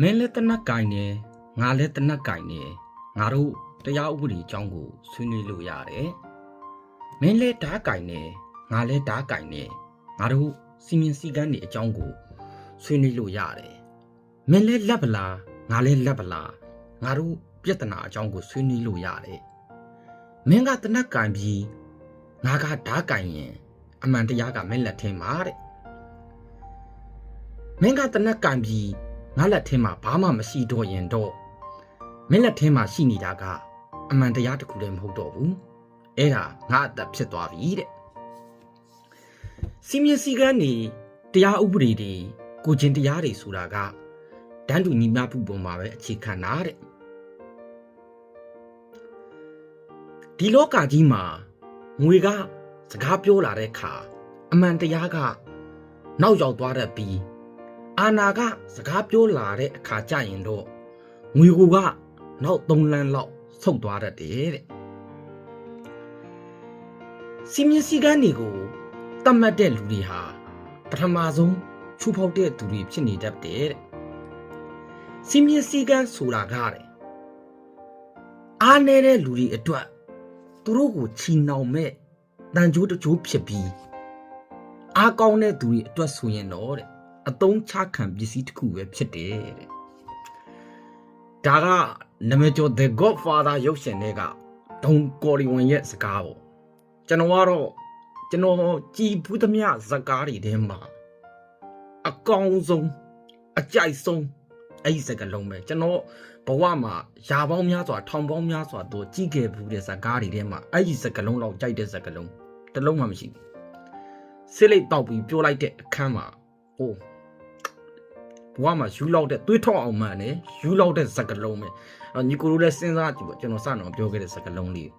မင်းလည်းတနတ်ကင်နေငါလည်းတနတ်ကင်နေငါတို့တရားဥပဒေအကြောင်းကိုဆွေးနွေးလို့ရတယ်မင်းလည်းဓာတ်ကင်နေငါလည်းဓာတ်ကင်နေငါတို့စီမင်းစည်းကမ်းတွေအကြောင်းကိုဆွေးနွေးလို့ရတယ်မင်းလည်းလက်ပလားငါလည်းလက်ပလားငါတို့ပြဿနာအကြောင်းကိုဆွေးနွေးလို့ရတယ်မင်းကတနတ်ကင်ပြီးငါကဓာတ်ကင်ရင်အမှန်တရားကမင်းလက်ထဲမှာတဲ့မင်းကတနတ်ကင်ပြီးငါလက်ထဲမှာဘာမှမရှိတော့ရင်တော့မင်းလက်ထဲမှာရှိနေတာကအမှန်တရားတစ်ခုတည်းမဟုတ်တော့ဘူးအဲ့ဒါငါအသက်ဖြစ်သွားပြီတဲ့စီမင်းစည်းကမ်းတွေတရားဥပဒေတွေကိုချင်းတရားတွေဆိုတာကတန်းတူညီမျှမှုပုံမှာပဲအခြေခံတာတဲ့ဒီလောကကြီးမှာငွေကစကားပြောလာတဲ့အခါအမှန်တရားကနောက်ရောက်သွားတတ်ပြီးအာနာကစကားပြောလာတဲ့အခါကျရင်တော့ငွေကနောက်3လမ်းလောက်ဆုတ်သွားတတ်တယ်တဲ့စီမင်းစည်းကမ်းတွေကိုတတ်မှတ်တဲ့လူတွေဟာပထမဆုံးချူဖောက်တဲ့သူတွေဖြစ်နေတတ်တယ်တဲ့စီမင်းစည်းကမ်းဆိုတာကတဲ့အားနည်းတဲ့လူတွေအတွက်သူတို့ကိုချီနှောင်မဲ့တန်ကြိုးတကြိုးဖြစ်ပြီးအားကောင်းတဲ့သူတွေအတွက်ဆိုရင်တော့တဲ့အသုံးချခံပစ္စည်းတစ်ခုပဲဖြစ်တယ်တဲ့ဒါကနာမည်ကျော် The Godfather ရုပ်ရှင်တွေကဒုံကော်လီဝန်ရဲ့စကားပေါ့ကျွန်တော်ကြည်ဘူးသမျှဇာတ်ကားတွေထဲမှာအကောင်းဆုံးအကြိုက်ဆုံးအဲ့ဒီစကားလုံးပဲကျွန်တော်ဘဝမှာယာပေါင်းများစွာထောင်ပေါင်းများစွာတို့ကြည့်ခဲ့ဘူးတဲ့ဇာတ်ကားတွေထဲမှာအဲ့ဒီစကားလုံးတော့ကြိုက်တဲ့စကားလုံးတစ်လုံးမှမရှိဘူးစစ်လိတ်တောက်ပြီးပြောလိုက်တဲ့အခန်းမှာဟိုဘဝမှာယူလောက်တဲ့သွေးထောက်အောင်မှန်တယ်ယူလောက်တဲ့စကားလုံးပဲညီကိုလိုလည်းစဉ်းစားကြည့်ပေါ့ကျွန်တော်စတော့ပြောခဲ့တဲ့စကားလုံးလေး